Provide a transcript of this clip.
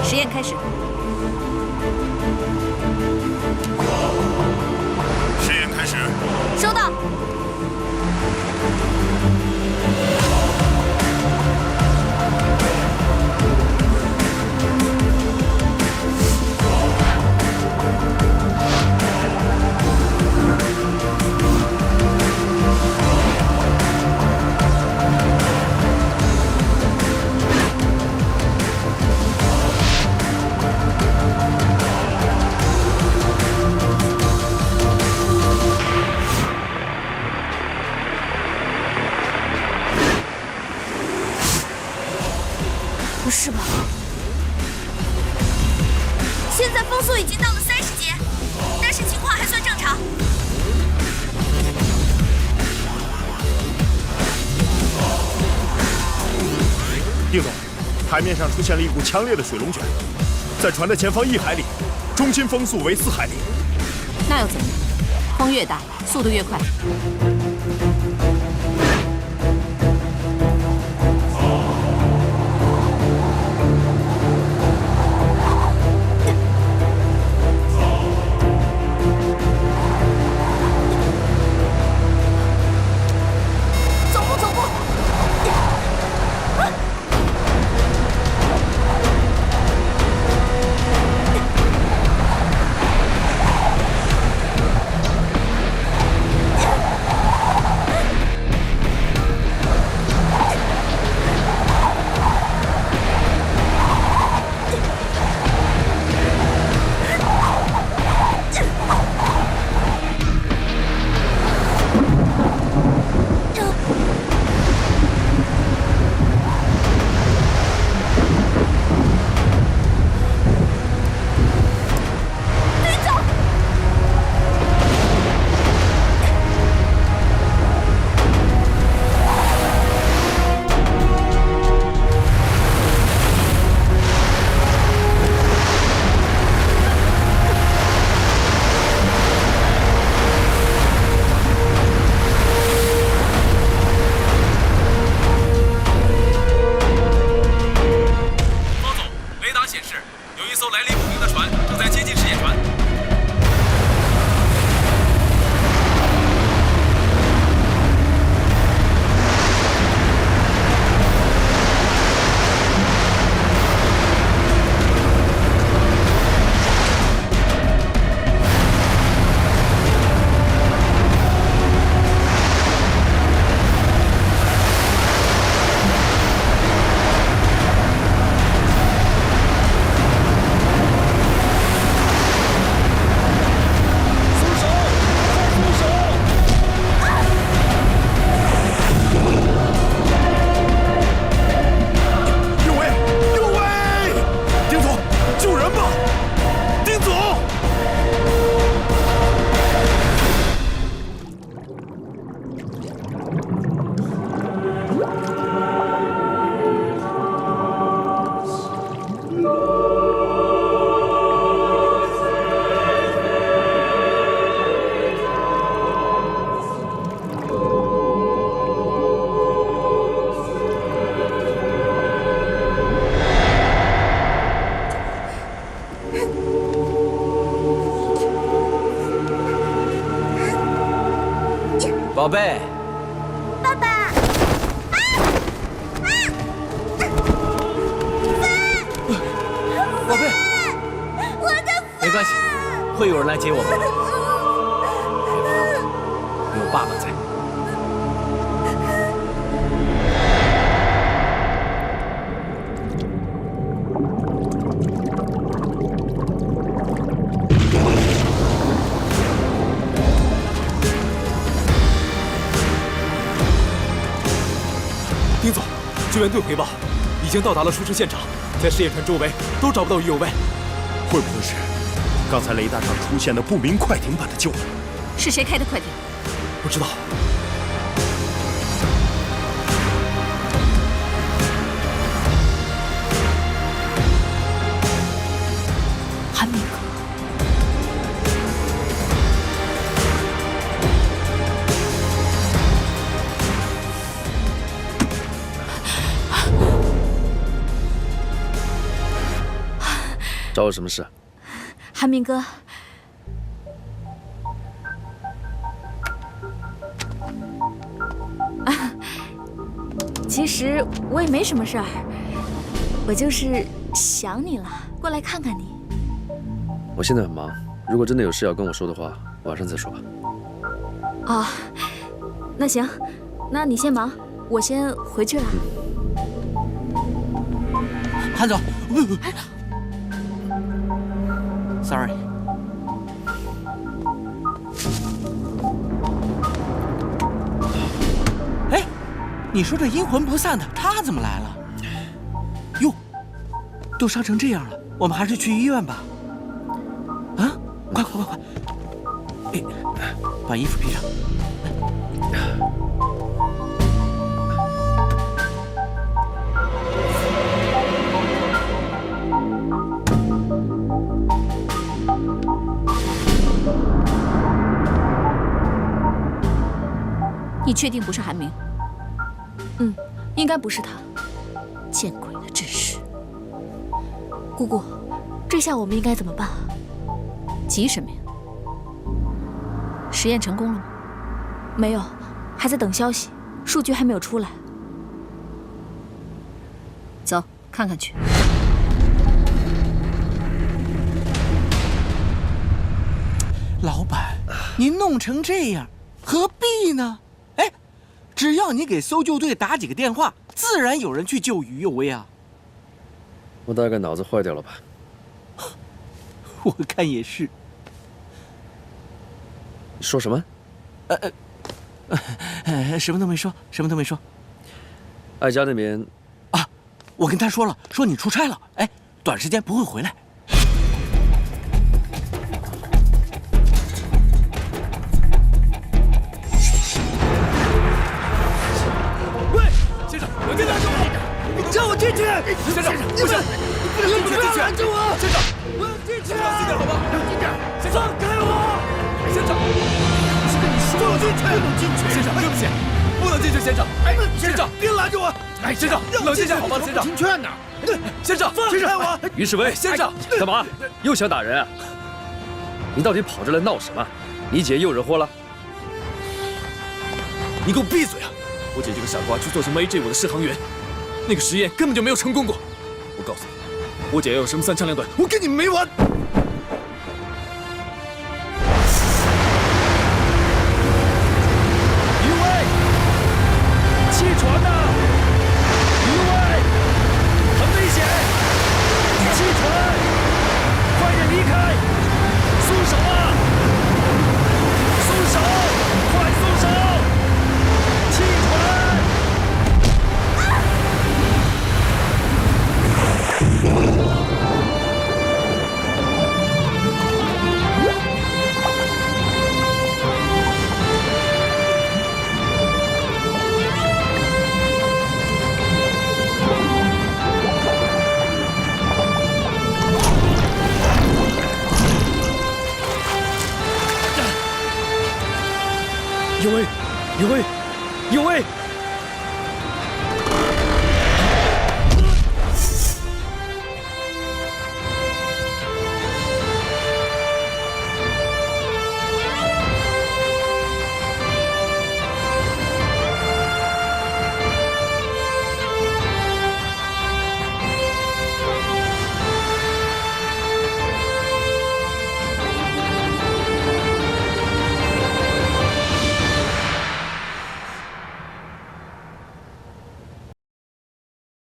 实验开始。实验开始。收到。不是吧？现在风速已经到了30阶，但是情况还算正常。丁总，海面上出现了一股强烈的水龙卷，在船的前方1海里，中心风速为4海里。那又怎样？风越大，速度越快。宝贝，爸爸，宝贝，我的没关系，会有人来接我们的。有爸爸在。丁总，救援队回报，已经到达了出事现场，在试验船周围都找不到鱼友卫。会不会是刚才雷达上出现的不明快艇版的救援？是谁开的快艇？不知道。韩明哥，找我什么事？韩明哥，其实我也没什么事儿，我就是想你了，过来看看你。我现在很忙，如果真的有事要跟我说的话，晚上再说吧。哦，那行，那你先忙，我先回去了。韩总，sorry。哎，你说这阴魂不散的，他怎么来了？哟，都伤成这样了，我们还是去医院吧。啊，快！哎，把衣服披上。你确定不是韩明？嗯，应该不是他。见鬼的阵势！姑姑，这下我们应该怎么办？急什么呀？实验成功了吗？没有，还在等消息，数据还没有出来。走，看看去。老板，您弄成这样，何必呢？哎，只要你给搜救队打几个电话，自然有人去救于右威啊。我大概脑子坏掉了吧？我看也是。你说什么？什么都没说，什么都没说。艾佳那边啊，我跟他说了，说你出差了，哎，短时间不会回来。让我进去！先生，不是，你不能进去！拦住我！先生，我要进去！放心点好吗？进点！先生，放开我！先生，我是跟你说，我进去！不能进去！先生，对不起，不能进去，先生！哎，先生，别拦住我！哎，先生，冷静点好吗？先生，听劝呢。先生，放开我！于世威，先生，干嘛？又想打人啊？你到底跑这来闹什么？你姐又惹祸了？你给我闭嘴啊！我姐这个傻瓜去做什么 AJ5的试航员？那个实验根本就没有成功过。我告诉你，我姐要有什么3枪2短，我跟你们没完！余威，弃船呐！余威，很危险！弃船，快点离开！松手啊！松手！快松手！弃船！有为，有为，有为！